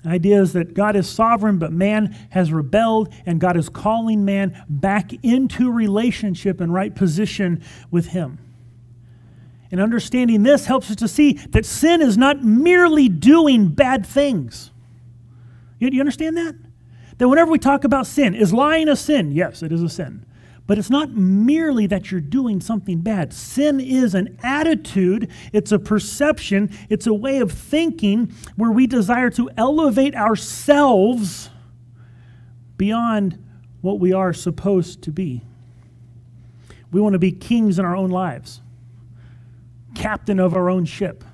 The idea is that God is sovereign, but man has rebelled, and God is calling man back into relationship and right position with him. And understanding this helps us to see that sin is not merely doing bad things. You understand that? That whenever we talk about sin, is lying a sin? Yes, it is a sin. But it's not merely that you're doing something bad. Sin is an attitude, it's a perception, it's a way of thinking where we desire to elevate ourselves beyond what we are supposed to be. We want to be kings in our own lives, captain of our own ship.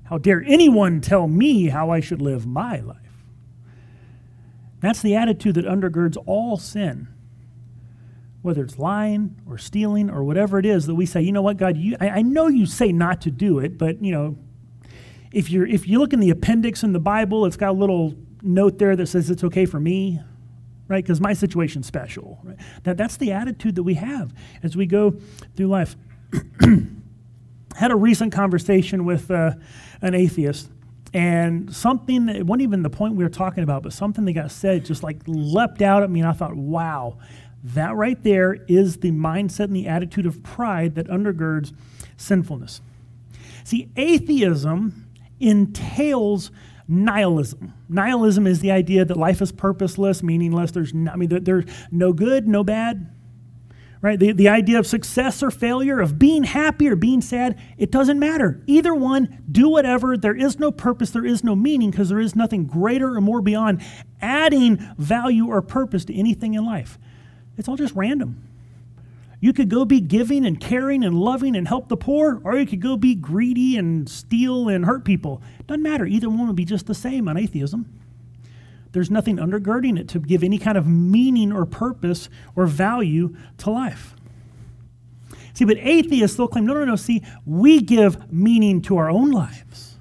How dare anyone tell me how I should live my life? That's the attitude that undergirds all sin. Whether it's lying or stealing or whatever it is that we say, you know what, God, I know you say not to do it, but, you know, if you look in the appendix in the Bible, it's got a little note there that says it's okay for me, right? Because my situation's special. Right? That's the attitude that we have as we go through life. Had a recent conversation with an atheist, and something that, it wasn't even the point we were talking about, but something that got said just like leapt out at me, and I thought, wow, that right there is the mindset and the attitude of pride that undergirds sinfulness. See, atheism entails nihilism. Nihilism is the idea that life is purposeless, meaningless. There's no good, no bad. Right? The idea of success or failure, of being happy or being sad, it doesn't matter. Either one, do whatever. There is no purpose, there is no meaning, because there is nothing greater or more beyond adding value or purpose to anything in life. It's all just random. You could go be giving and caring and loving and help the poor, or you could go be greedy and steal and hurt people. Doesn't matter. Either one would be just the same on atheism. There's nothing undergirding it to give any kind of meaning or purpose or value to life. See, but atheists, they'll claim, no, see, we give meaning to our own lives.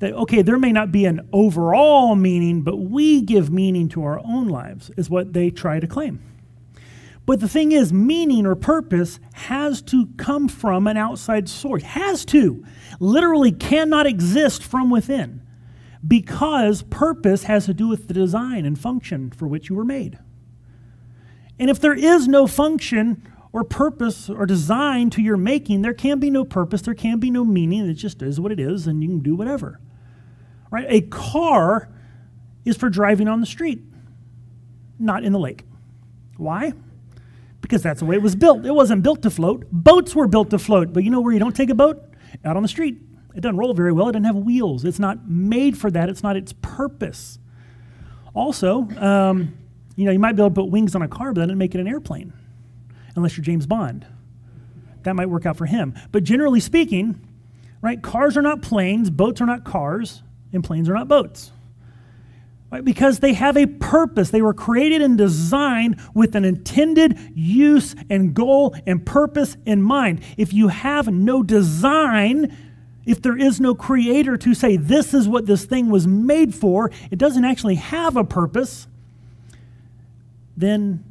That, okay, there may not be an overall meaning, but we give meaning to our own lives, is what they try to claim. But the thing is, meaning or purpose has to come from an outside source. Has to. Literally cannot exist from within. Because purpose has to do with the design and function for which you were made. And if there is no function or purpose or design to your making, there can be no purpose, there can be no meaning. It just is what it is, and you can do whatever. Right? A car is for driving on the street, not in the lake. Why? Because that's the way it was built. It wasn't built to float. Boats were built to float, but you know where you don't take a boat? Out on the street. It doesn't roll very well. It doesn't have wheels. It's not made for that. It's not its purpose. Also, you might be able to put wings on a car, but that doesn't make it an airplane, unless you're James Bond. That might work out for him. But generally speaking, right, cars are not planes, boats are not cars, and planes are not boats. Right? Because they have a purpose. They were created and designed with an intended use and goal and purpose in mind. If you have no design, if there is no creator to say this is what this thing was made for, it doesn't actually have a purpose, then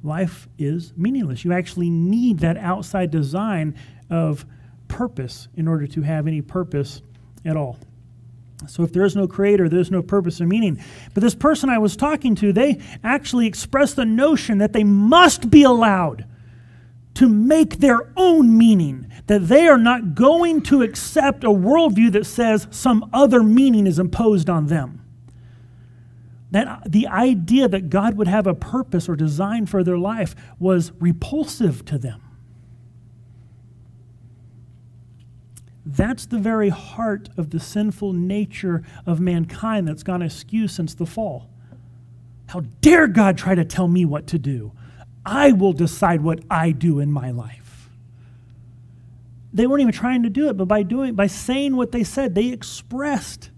life is meaningless. You actually need that outside design of purpose in order to have any purpose at all. So if there is no creator, there's no purpose or meaning. But this person I was talking to, they actually expressed the notion that they must be allowed to make their own meaning, that they are not going to accept a worldview that says some other meaning is imposed on them. That the idea that God would have a purpose or design for their life was repulsive to them. That's the very heart of the sinful nature of mankind that's gone askew since the fall. How dare God try to tell me what to do? I will decide what I do in my life. They weren't even trying to do it, but by saying what they said, they expressed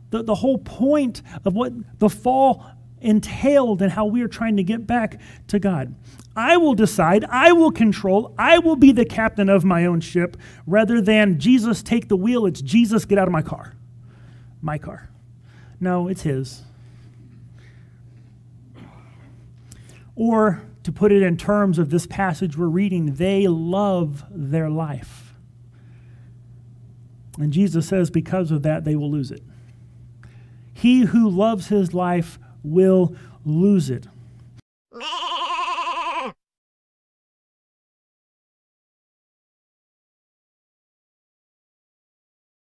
the whole point of what the fall entailed and how we are trying to get back to God. I will decide, I will control, I will be the captain of my own ship, rather than Jesus take the wheel, it's Jesus get out of my car. My car. No, it's his. Or, to put it in terms of this passage we're reading, they love their life. And Jesus says because of that, they will lose it. He who loves his life will lose it.